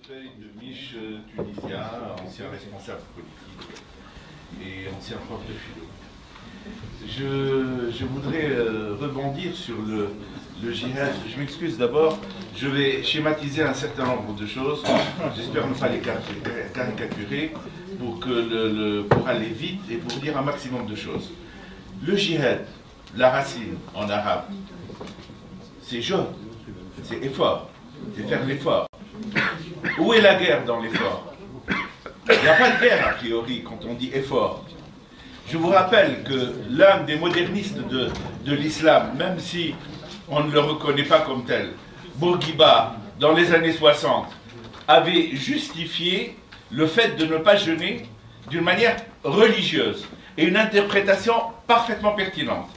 Feuille de Mich, tunisien, ancien responsable politique et ancien prof de philo. Je voudrais rebondir sur le djihad. Je m'excuse d'abord, je vais schématiser un certain nombre de choses. J'espère ne pas les caricaturer pour aller vite et pour dire un maximum de choses. Le djihad, la racine en arabe, c'est jaune, c'est effort, c'est faire l'effort. Où est la guerre dans l'effort? Il n'y a pas de guerre a priori quand on dit effort. Je vous rappelle que l'un des modernistes de l'islam, même si on ne le reconnaît pas comme tel, Bourguiba, dans les années 60, avait justifié le fait de ne pas jeûner d'une manière religieuse et une interprétation parfaitement pertinente.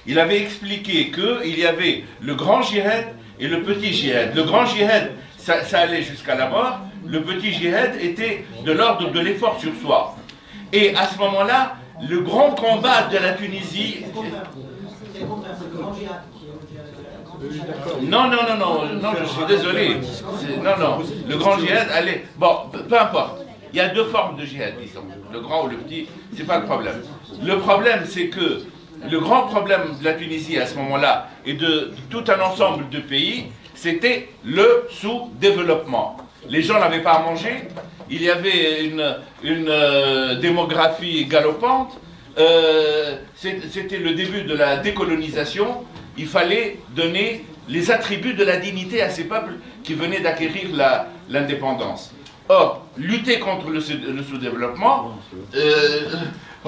Il avait expliqué qu'il y avait le grand djihad et le petit djihad. Le grand djihad, ça allait jusqu'à la mort. Le petit djihad était de l'ordre de l'effort sur soi. Et à ce moment-là, le grand combat de la Tunisie... Non, je suis désolé. Non, le grand djihad, allez... Bon, peu importe. Il y a deux formes de djihad, disons. Le grand ou le petit, c'est pas le problème. Le problème, c'est que le grand problème de la Tunisie à ce moment-là, et de tout un ensemble de pays, c'était le sous-développement. Les gens n'avaient pas à manger, il y avait une démographie galopante, c'était le début de la décolonisation, il fallait donner les attributs de la dignité à ces peuples qui venaient d'acquérir l'indépendance. Or, lutter contre le sous-développement,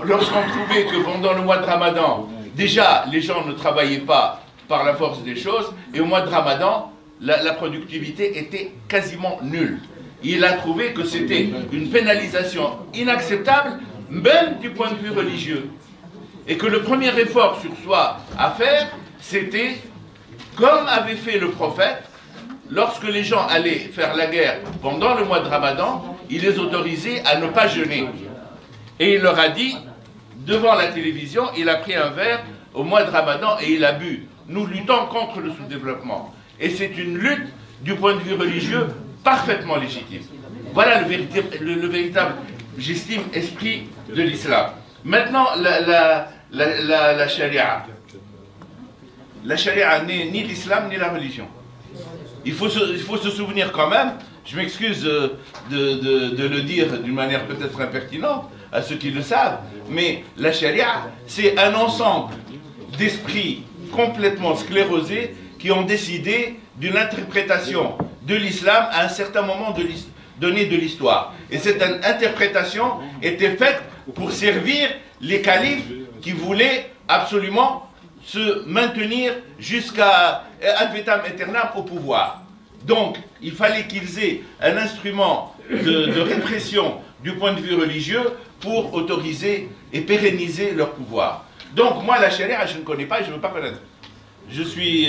lorsqu'on trouvait que pendant le mois de Ramadan, déjà les gens ne travaillaient pas par la force des choses, et au mois de Ramadan, la productivité était quasiment nulle. Il a trouvé que c'était une pénalisation inacceptable, même du point de vue religieux. Et que le premier effort sur soi à faire, c'était, comme avait fait le prophète, lorsque les gens allaient faire la guerre pendant le mois de Ramadan, il les autorisait à ne pas jeûner. Et il leur a dit, devant la télévision, il a pris un verre au mois de Ramadan et il a bu. Nous luttons contre le sous-développement. Et c'est une lutte, du point de vue religieux, parfaitement légitime. Voilà le véritable, j'estime, esprit de l'islam. Maintenant, la charia. La charia n'est ni l'islam ni la religion. Il faut se souvenir quand même, je m'excuse de le dire d'une manière peut-être impertinente à ceux qui le savent, mais la charia, c'est un ensemble d'esprits complètement sclérosés qui ont décidé d'une interprétation de l'islam à un certain moment donné de l'histoire. Et cette interprétation était faite pour servir les califes qui voulaient absolument se maintenir jusqu'à ad vitam aeternam au pouvoir. Donc, il fallait qu'ils aient un instrument de répression du point de vue religieux pour autoriser et pérenniser leur pouvoir. Donc, moi, la charia, je ne connais pas et je ne veux pas connaître. Je suis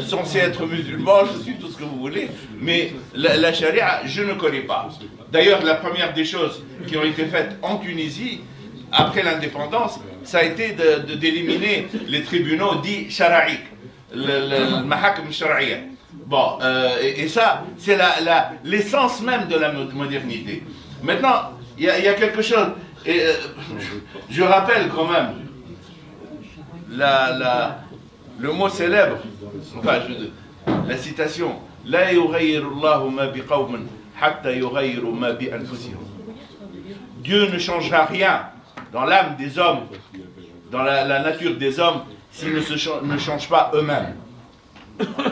censé être musulman, je suis tout ce que vous voulez, mais la charia, je ne connais pas. D'ailleurs, la première des choses qui ont été faites en Tunisie, après l'indépendance, ça a été d'éliminer les tribunaux dits shara'iques, le mahakam shara'iya. Bon, et ça, c'est l'essence même de la modernité. Maintenant, il y a quelque chose, et je rappelle quand même le mot célèbre, enfin, la citation, La yughayyirullahu ma biqawmin hatta yughayyiru ma bi anfusihim. Dieu ne changera rien dans l'âme des hommes, dans la nature des hommes, s'ils ne changent pas eux-mêmes.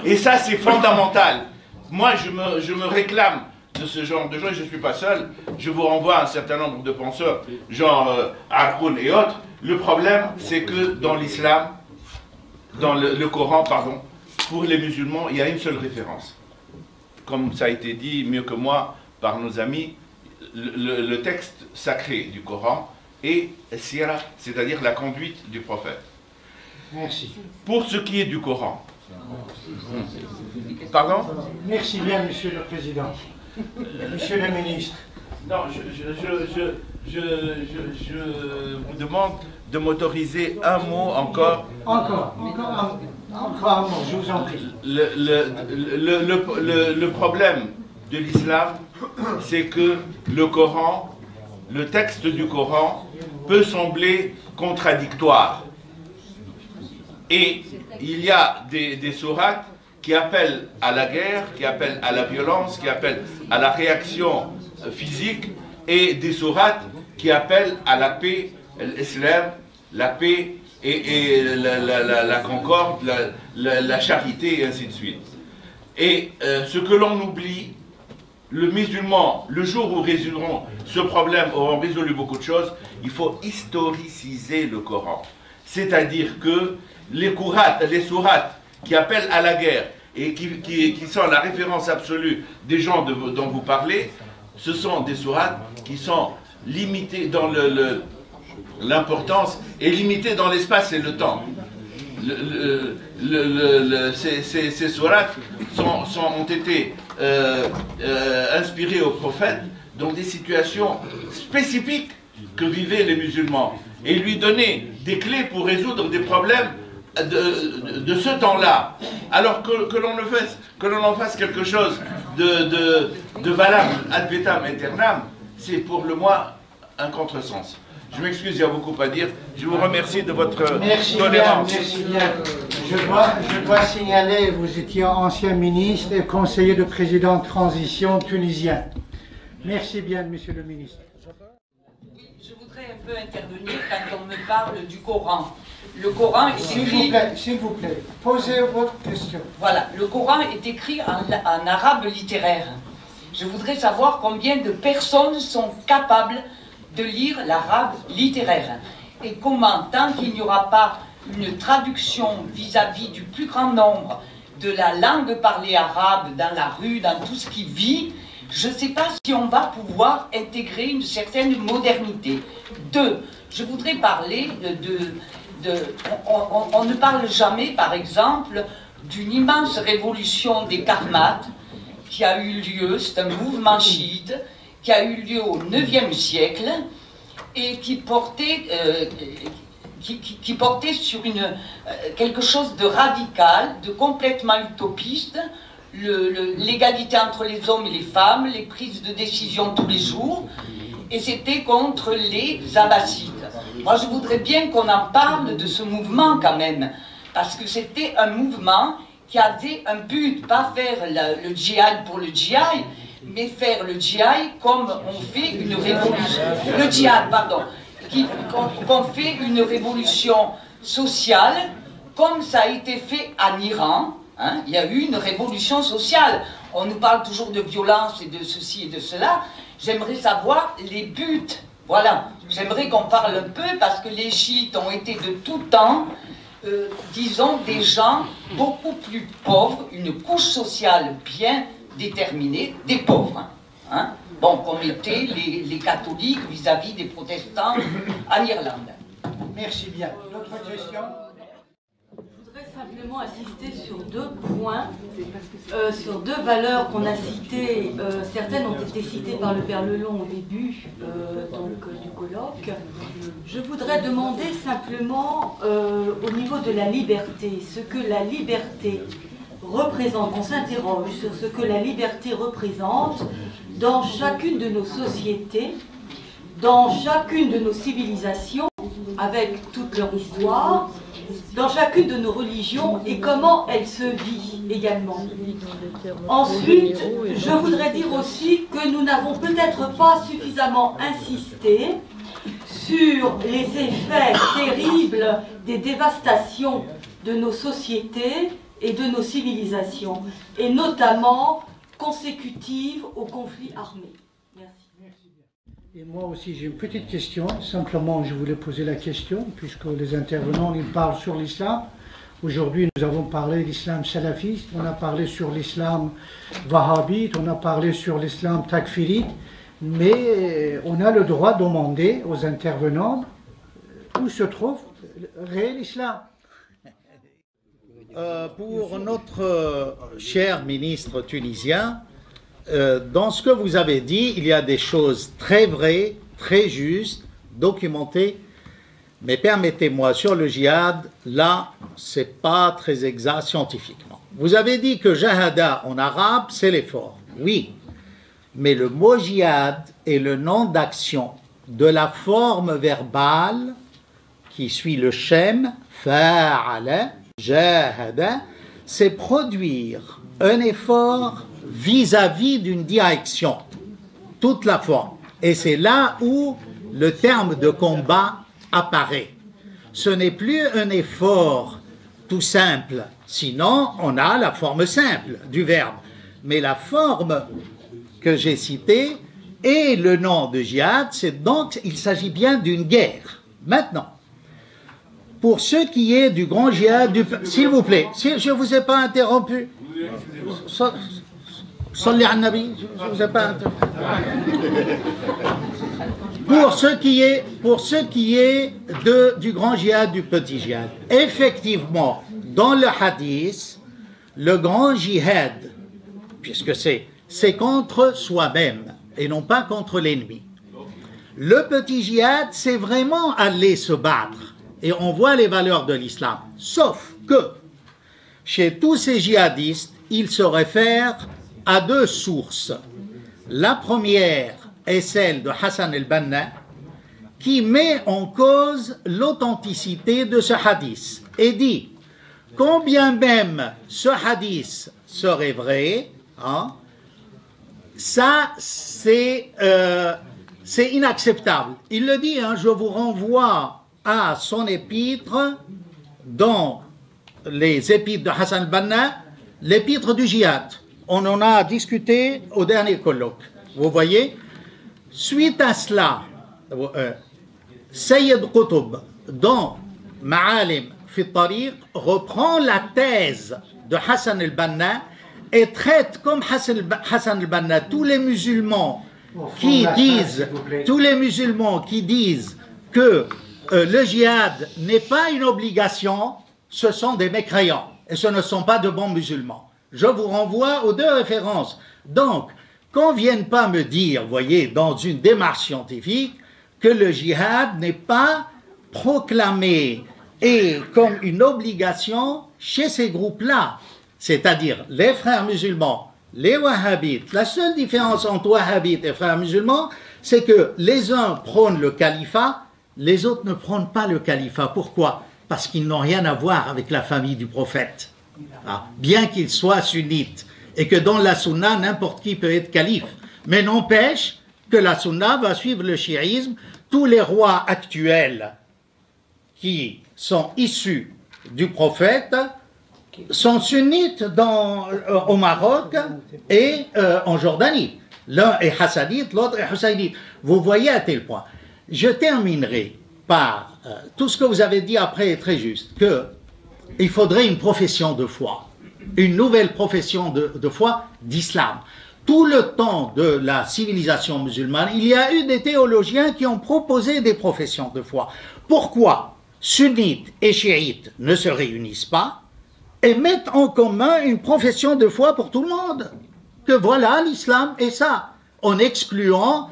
Et ça, c'est fondamental. Moi, je me réclame de ce genre de gens, et je ne suis pas seul. Je vous renvoie à un certain nombre de penseurs, genre Arkoun et autres. Le problème, c'est que dans l'islam, dans le Coran, pardon, pour les musulmans, il y a une seule référence. Comme ça a été dit mieux que moi par nos amis, le texte sacré du Coran est Sira, c'est-à-dire la conduite du prophète. Merci. Pour ce qui est du Coran. Pardon? Merci bien, Monsieur le Président. Monsieur le Ministre. Non, je vous demande de m'autoriser un mot encore. Encore un mot, je vous en prie. Le problème de l'islam, c'est que le Coran, le texte du Coran, peut sembler contradictoire. Et il y a des sourates qui appellent à la guerre, qui appellent à la violence, qui appellent à la réaction physique, et des sourates qui appellent à la paix, l'islam, la paix et la concorde, la charité, et ainsi de suite. Et ce que l'on oublie, le musulman, le jour où résoudront ce problème, auront résolu beaucoup de choses, il faut historiciser le Coran. C'est-à-dire que les sourates qui appellent à la guerre et qui sont la référence absolue des gens dont vous parlez, ce sont des sourates qui sont limitées dans l'importance et limitées dans l'espace et le temps. Ces sourates ont été inspirées au prophète dans des situations spécifiques que vivaient les musulmans et lui donner des clés pour résoudre des problèmes de ce temps-là. Alors que l'on en fasse quelque chose de valable ad vitam aeternam, c'est pour le moins un contresens. Je m'excuse, il y a beaucoup à dire. Je vous remercie de votre tolérance. Merci bien. Je dois signaler, vous étiez ancien ministre et conseiller de président de transition tunisien. Merci bien, monsieur le ministre. Je voudrais un peu intervenir quand on me parle du Coran. Le Coran est écrit... S'il vous plaît, posez votre question. Voilà, le Coran est écrit en arabe littéraire. Je voudrais savoir combien de personnes sont capables de lire l'arabe littéraire. Et comment, tant qu'il n'y aura pas une traduction vis-à-vis du plus grand nombre de la langue parlée arabe dans la rue, dans tout ce qui vit, je ne sais pas si on va pouvoir intégrer une certaine modernité. Deux, je voudrais parler on ne parle jamais, par exemple, d'une immense révolution des Karmates qui a eu lieu, c'est un mouvement chiite, qui a eu lieu au IXe siècle et qui portait sur quelque chose de radical, de complètement utopiste, l'égalité entre les hommes et les femmes, les prises de décision tous les jours, et c'était contre les Abbassides. Moi, je voudrais bien qu'on en parle de ce mouvement quand même, parce que c'était un mouvement qui avait un but, pas faire le djihad pour le djihad, mais faire le djihad comme on fait une révolution, le djihad, pardon, qu'on fait une révolution sociale, comme ça a été fait en Iran. Hein, il y a eu une révolution sociale. On nous parle toujours de violence et de ceci et de cela. J'aimerais savoir les buts. Voilà, j'aimerais qu'on parle un peu parce que les chiites ont été de tout temps, disons, des gens beaucoup plus pauvres, une couche sociale bien déterminée, des pauvres. Hein, bon, comme étaient les catholiques vis-à-vis des protestants en Irlande. Merci bien. D'autres questions ? Je voudrais simplement insister sur deux points, sur deux valeurs qu'on a citées. Certaines ont été citées par le Père Lelon au début du colloque. Je voudrais demander simplement au niveau de la liberté, ce que la liberté représente, on s'interroge sur ce que la liberté représente dans chacune de nos sociétés, dans chacune de nos civilisations, avec toute leur histoire, dans chacune de nos religions et comment elle se vit également. Ensuite, je voudrais dire aussi que nous n'avons peut-être pas suffisamment insisté sur les effets terribles des dévastations de nos sociétés et de nos civilisations, et notamment consécutives aux conflits armés. Merci. Et moi aussi, j'ai une petite question. Simplement, je voulais poser la question, puisque les intervenants, ils parlent sur l'islam. Aujourd'hui, nous avons parlé de l'islam salafiste, on a parlé sur l'islam wahhabite, on a parlé sur l'islam takfirite, mais on a le droit de demander aux intervenants où se trouve le réel islam. Pour notre cher ministre tunisien, dans ce que vous avez dit, il y a des choses très vraies, très justes, documentées, mais permettez-moi, sur le djihad, là, c'est pas très exact scientifiquement. Vous avez dit que jahada en arabe, c'est l'effort. Oui, Mais le mot djihad est le nom d'action de la forme verbale qui suit le shem, fa'ala, jahada, c'est produire un effort vis-à-vis d'une direction, toute la forme. Et c'est là où le terme de combat apparaît. Ce n'est plus un effort tout simple, sinon on a la forme simple du verbe. Mais la forme que j'ai citée et le nom de djihad, c'est donc, il s'agit bien d'une guerre. Maintenant, pour ce qui est du grand djihad, s'il vous plaît, si je ne vous ai pas interrompu, Salli al Nabi, je ne vous ai pas interrompu. Pour ce qui est du grand djihad, du petit djihad, effectivement, dans le hadith, le grand djihad, puisque c'est contre soi-même et non pas contre l'ennemi. Le petit djihad, c'est vraiment aller se battre. Et on voit les valeurs de l'islam. Sauf que, chez tous ces djihadistes, ils se réfèrent à deux sources. La première est celle de Hassan el-Banna, qui met en cause l'authenticité de ce hadith et dit, combien même ce hadith serait vrai, hein, ça c'est inacceptable. Il le dit, hein, je vous renvoie à son épître dans les épîtres de Hassan el-Banna, l'épître du djihad. On en a discuté au dernier colloque. Vous voyez, suite à cela, Sayyid Qutb, dans Ma'alim fi Tariq, reprend la thèse de Hassan el-Banna et traite comme Hassan el-Banna tous les musulmans qui disent que le djihad n'est pas une obligation, ce sont des mécréants et ce ne sont pas de bons musulmans. Je vous renvoie aux deux références. Donc, qu'on ne vienne pas me dire, voyez, dans une démarche scientifique, que le djihad n'est pas proclamé et comme une obligation chez ces groupes-là, c'est-à-dire les frères musulmans, les wahhabites. La seule différence entre wahhabites et frères musulmans, c'est que les uns prônent le califat, les autres ne prônent pas le califat. Pourquoi? Parce qu'ils n'ont rien à voir avec la famille du prophète. Ah, bien qu'ils soient sunnites, et que dans la sunna, n'importe qui peut être calife. Mais n'empêche que la sunna va suivre le chiisme. Tous les rois actuels qui sont issus du prophète sont sunnites au Maroc et en Jordanie. L'un est hassanite, l'autre est hussainite. Vous voyez à tel point. Je terminerai par tout ce que vous avez dit après est très juste, qu'il faudrait une profession de foi, une nouvelle profession de foi d'islam. Tout le temps de la civilisation musulmane, il y a eu des théologiens qui ont proposé des professions de foi. Pourquoi sunnites et chiites ne se réunissent pas et mettent en commun une profession de foi pour tout le monde? Que voilà, l'islam est ça, en excluant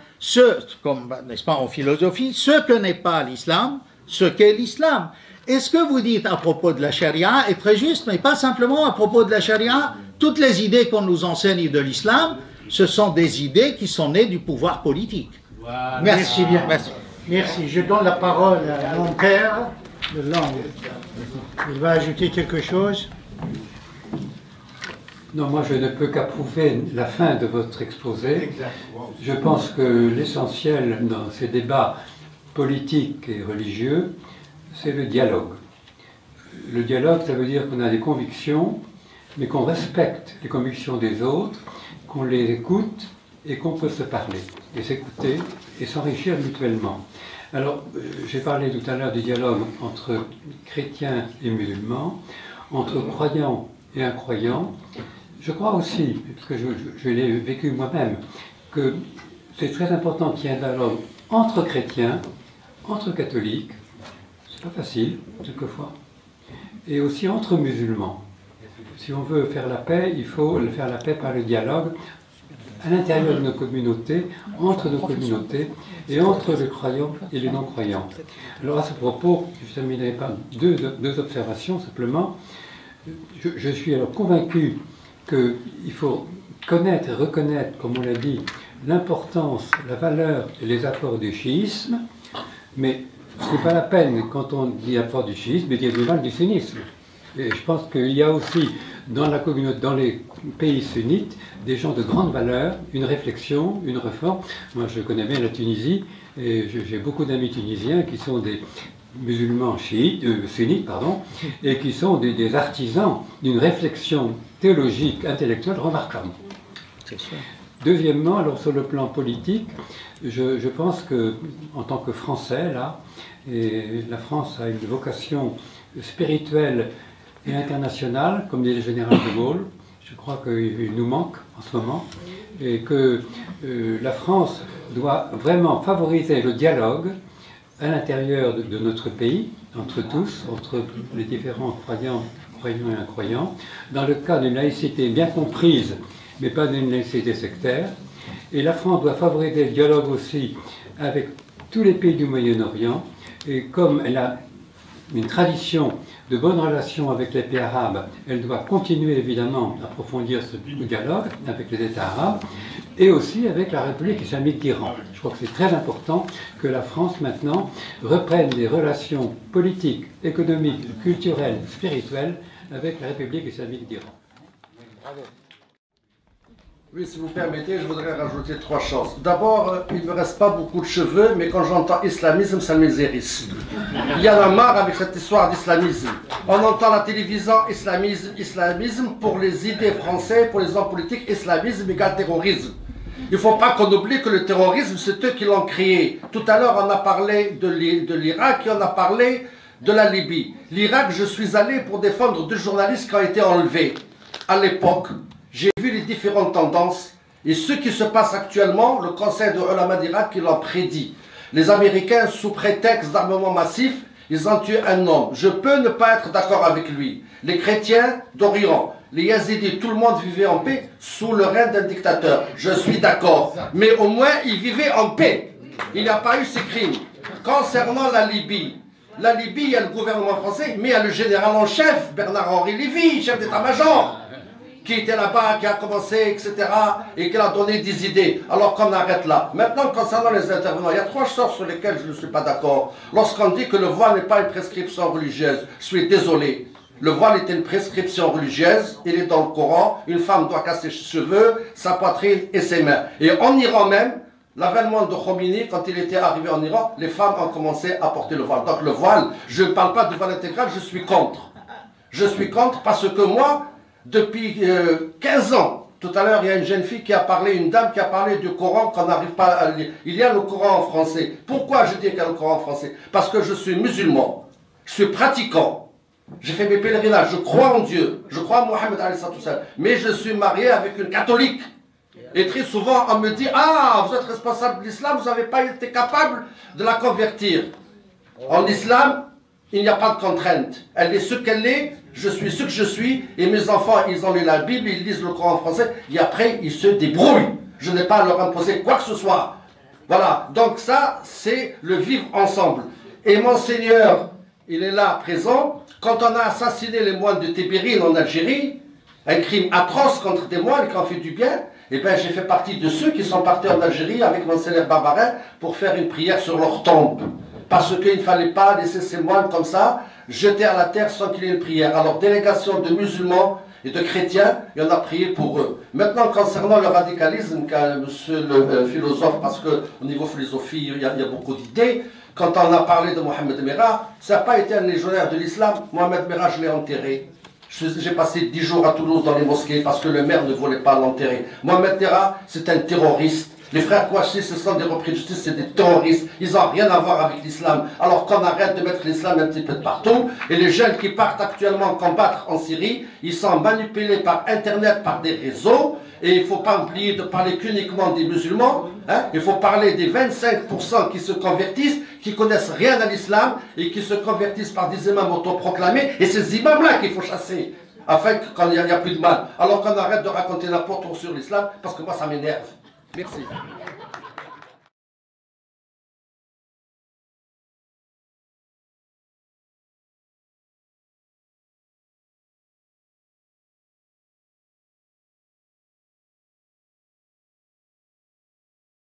comme n'est-ce pas en philosophie, ce que n'est pas l'islam, ce qu'est l'islam. Et ce que vous dites à propos de la charia est très juste, mais pas simplement à propos de la charia. Toutes les idées qu'on nous enseigne de l'islam, ce sont des idées qui sont nées du pouvoir politique. Voilà. Merci bien. Merci. Merci. Je donne la parole à mon père de langue. Il va ajouter quelque chose. Non, moi je ne peux qu'approuver la fin de votre exposé. Je pense que l'essentiel dans ces débats politiques et religieux, c'est le dialogue. Le dialogue, ça veut dire qu'on a des convictions, mais qu'on respecte les convictions des autres, qu'on les écoute et qu'on peut se parler, et s'écouter et s'enrichir mutuellement. Alors, j'ai parlé tout à l'heure du dialogue entre chrétiens et musulmans, entre croyants et incroyants. Je crois aussi, parce que je l'ai vécu moi-même, que c'est très important qu'il y ait un dialogue entre chrétiens, entre catholiques, c'est pas facile, quelquefois, et aussi entre musulmans. Si on veut faire la paix, il faut faire la paix par le dialogue à l'intérieur de nos communautés, entre nos communautés, et entre les croyants et les non-croyants. Alors à ce propos, je terminerai par deux observations simplement. Je suis alors convaincu qu'il faut connaître et reconnaître, comme on l'a dit, l'importance, la valeur et les apports du chiisme, mais ce n'est pas la peine, quand on dit apport du chiisme, de dire du mal du sunnisme. Et je pense qu'il y a aussi dans la communauté, dans les pays sunnites, des gens de grande valeur, une réflexion, une réforme. Moi, je connais bien la Tunisie, et j'ai beaucoup d'amis tunisiens qui sont des musulmans sunnites, et qui sont des artisans d'une réflexion théologique, intellectuelle remarquable. Deuxièmement, alors sur le plan politique, je pense que, en tant que Français, là, et la France a une vocation spirituelle et internationale, comme dit le général de Gaulle. Je crois qu'il nous manque en ce moment, et que la France doit vraiment favoriser le dialogue à l'intérieur de notre pays, entre tous, entre les différents croyants et incroyants, dans le cas d'une laïcité bien comprise, mais pas d'une laïcité sectaire. Et la France doit favoriser le dialogue aussi avec tous les pays du Moyen-Orient, et comme elle a une tradition de bonnes relations avec les pays arabes, elle doit continuer évidemment à approfondir ce dialogue avec les États arabes, et aussi avec la République islamique d'Iran. Je crois que c'est très important que la France maintenant reprenne des relations politiques, économiques, culturelles, spirituelles avec la République islamique d'Iran. Oui, si vous permettez, je voudrais rajouter 3 choses. D'abord, il ne me reste pas beaucoup de cheveux, mais quand j'entends islamisme, ça me hérisse. Il y en a marre avec cette histoire d'islamisme. On entend la télévision, islamisme, pour les idées françaises, pour les hommes politiques, islamisme égale terrorisme. Il ne faut pas qu'on oublie que le terrorisme, c'est eux qui l'ont créé. Tout à l'heure, on a parlé de l'Irak et on a parlé de la Libye. L'Irak, je suis allé pour défendre 2 journalistes qui ont été enlevés. À l'époque, j'ai vu les différentes tendances et ce qui se passe actuellement, le Conseil de Ulama d'Irak qui l'a prédit. Les Américains, sous prétexte d'armement massif, ils ont tué un homme. Je peux ne pas être d'accord avec lui. Les chrétiens d'Orient, les Yazidis, tout le monde vivait en paix sous le règne d'un dictateur. Je suis d'accord. Mais au moins, ils vivaient en paix. Il n'y a pas eu ces crimes. Concernant la Libye, il y a le gouvernement français, mais il y a le général en chef, Bernard-Henri Lévy, chef d'état-major, qui était là-bas, qui a commencé, etc., et qui a donné des idées. Alors qu'on arrête là. Maintenant, concernant les intervenants, il y a 3 choses sur lesquelles je ne suis pas d'accord. Lorsqu'on dit que le voile n'est pas une prescription religieuse, je suis désolé. Le voile est une prescription religieuse, il est dans le Coran, une femme doit casser ses cheveux, sa poitrine et ses mains. Et en Iran même, l'avènement de Khomeini, quand il était arrivé en Iran, les femmes ont commencé à porter le voile. Donc le voile, je ne parle pas du voile intégral, je suis contre. Je suis contre parce que moi, depuis 15 ans, tout à l'heure, il y a une jeune fille qui a parlé, une dame qui a parlé du Coran qu'on n'arrive pas à lire. Il y a le Coran en français. Pourquoi je dis qu'il y a le Coran en français? Parce que je suis musulman, je suis pratiquant. J'ai fait mes pèlerinages, je crois en Dieu, je crois en Mohammed, mais je suis marié avec une catholique. Et très souvent, on me dit, ah, vous êtes responsable de l'islam, vous n'avez pas été capable de la convertir. En islam, il n'y a pas de contrainte. Elle est ce qu'elle est, je suis ce que je suis, et mes enfants, ils ont lu la Bible, ils lisent le Coran en français, et après, ils se débrouillent. Je n'ai pas à leur imposer quoi que ce soit. Voilà, donc ça, c'est le vivre ensemble. Et mon Seigneur, il est là, présent. Quand on a assassiné les moines de Tébérine en Algérie, un crime atroce contre des moines qui ont fait du bien, eh bien j'ai fait partie de ceux qui sont partis en Algérie avec Monseigneur Barbarin pour faire une prière sur leur tombe. Parce qu'il ne fallait pas laisser ces moines comme ça, jetés à la terre sans qu'il y ait une prière. Alors, délégation de musulmans et de chrétiens, et on a prié pour eux. Maintenant, concernant le radicalisme, monsieur le philosophe, parce qu'au niveau philosophie, il y a beaucoup d'idées, quand on a parlé de Mohamed Merah, ça n'a pas été un légionnaire de l'islam. Mohamed Merah, je l'ai enterré. J'ai passé 10 jours à Toulouse dans les mosquées parce que le maire ne voulait pas l'enterrer. Mohamed Merah, c'est un terroriste. Les frères Kouachi, ce sont des repris de justice, c'est des terroristes. Ils n'ont rien à voir avec l'islam. Alors qu'on arrête de mettre l'islam un petit peu de partout. Et les jeunes qui partent actuellement combattre en Syrie, ils sont manipulés par Internet, par des réseaux. Et il ne faut pas oublier de parler qu'uniquement des musulmans. Hein. Il faut parler des 25% qui se convertissent, qui connaissent rien à l'islam et qui se convertissent par des imams autoproclamés. Et c'est ces imams-là qu'il faut chasser, afin qu'il n'y a plus de mal. Alors qu'on arrête de raconter n'importe quoi sur l'islam, parce que moi ça m'énerve. Merci.